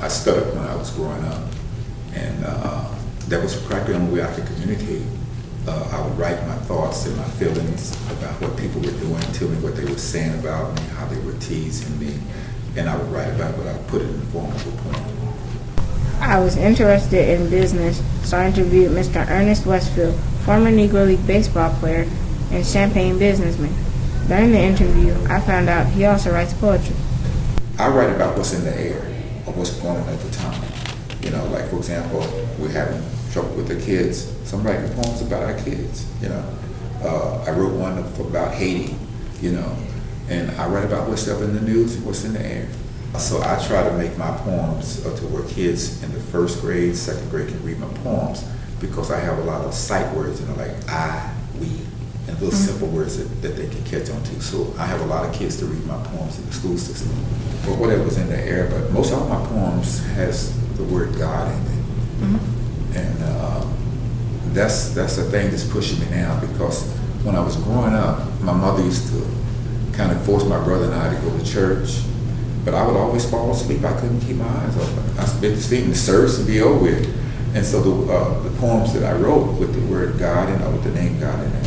I stuttered when I was growing up, and that was practically the only way I could communicate. I would write my thoughts and my feelings about what people were doing, tell me what they were saying about me, how they were teasing me, and I would write about it, but I would put it in the form of a poem. I was interested in business, so I interviewed Mr. Ernie Westfield, former Negro League baseball player and Champaign businessman. During the interview, I found out he also writes poetry. I write about what's in the air or what's going on at the time. You know, like for example, we're having trouble with the kids, so I'm writing poems about our kids. You know, I wrote one about Haiti. You know, and I write about what's up in the news and what's in the air. So I try to make my poems to where kids in the first grade, second grade can read my poems, because I have a lot of sight words, you know, like I, we, and little simple words that they can catch on to. So I have a lot of kids to read my poems in the school system, or whatever's in the air. But most of my poems has the word God in it, and that's the thing that's pushing me now. Because when I was growing up, my mother used to kind of force my brother and I to go to church, but I would always fall asleep. I couldn't keep my eyes open. I spent the sleep in the service and be over with. And so the poems that I wrote with the word God and with the name God in it,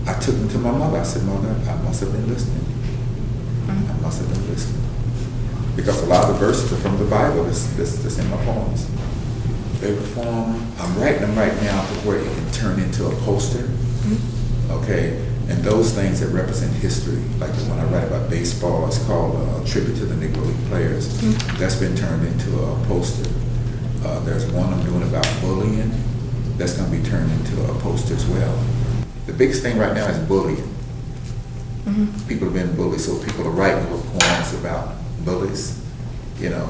I took them to my mother. I said, Mother, I must have been listening. I must have been listening. Because a lot of the verses are from the Bible that's in my poems. Favorite poem, I'm writing them right now to where it can turn into a poster. Okay? And those things that represent history, like the one I write about baseball, it's called a Tribute to the Negro League Players. That's been turned into a poster. There's one I'm doing about bullying. That's going to be turned into a poster as well. The biggest thing right now is bullying. People have been bullied, so people are writing little poems about bullies. You know,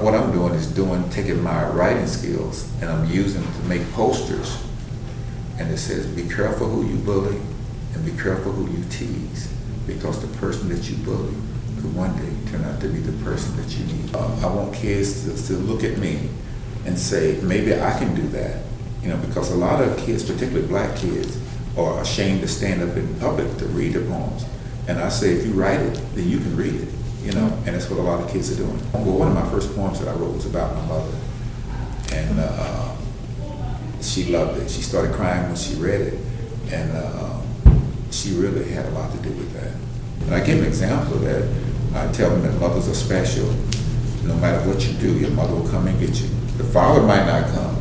what I'm doing is taking my writing skills and I'm using them to make posters. And it says, be careful who you bully and be careful who you tease, because the person that you bully could one day turn out to be the person that you need. I want kids to look at me and say, maybe I can do that. You know, because a lot of kids, particularly black kids, are ashamed to stand up in public to read their poems. And I say, if you write it, then you can read it. You know, and that's what a lot of kids are doing. Well, one of my first poems that I wrote was about my mother. And she loved it. She started crying when she read it. And she really had a lot to do with that. And I give an example of that. I tell them that mothers are special. No matter what you do, your mother will come and get you. The father might not come,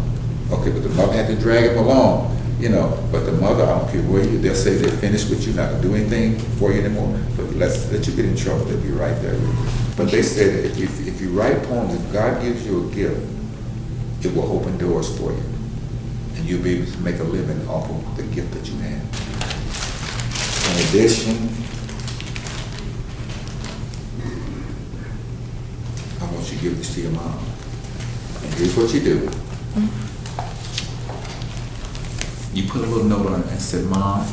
okay, but the mother had to drag him along, you know. But the mother, I don't care where they'll say they're finished with you, not to do anything for you anymore, but let you get in trouble, they'll be right there with you. But they say that if you write poems, if God gives you a gift, it will open doors for you. And you'll be able to make a living off of the gift that you have. In addition, I want you to give this to your mom. And here's what you do. You put a little note on it and said, Mom,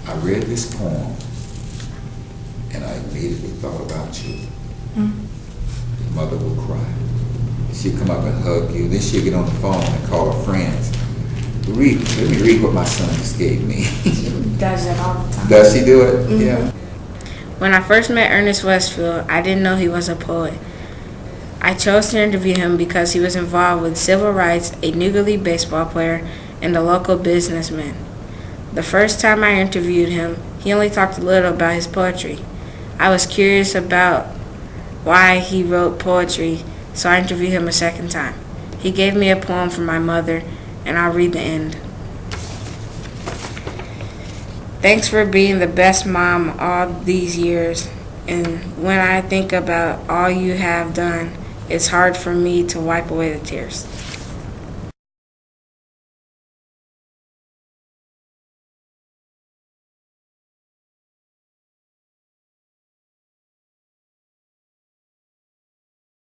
I read this poem and I immediately thought about you. Your mother will cry. She'll come up and hug you. Then she'll get on the phone and call her friends. Let me read what my son just gave me. She does that all the time. Does she do it? Yeah. When I first met Ernie Westfield, I didn't know he was a poet. I chose to interview him because he was involved with civil rights, a Negro League baseball player, and a local businessman. The first time I interviewed him, he only talked a little about his poetry. I was curious about why he wrote poetry, so I interviewed him a second time. He gave me a poem from my mother, and I'll read the end. Thanks for being the best mom all these years. And when I think about all you have done, it's hard for me to wipe away the tears.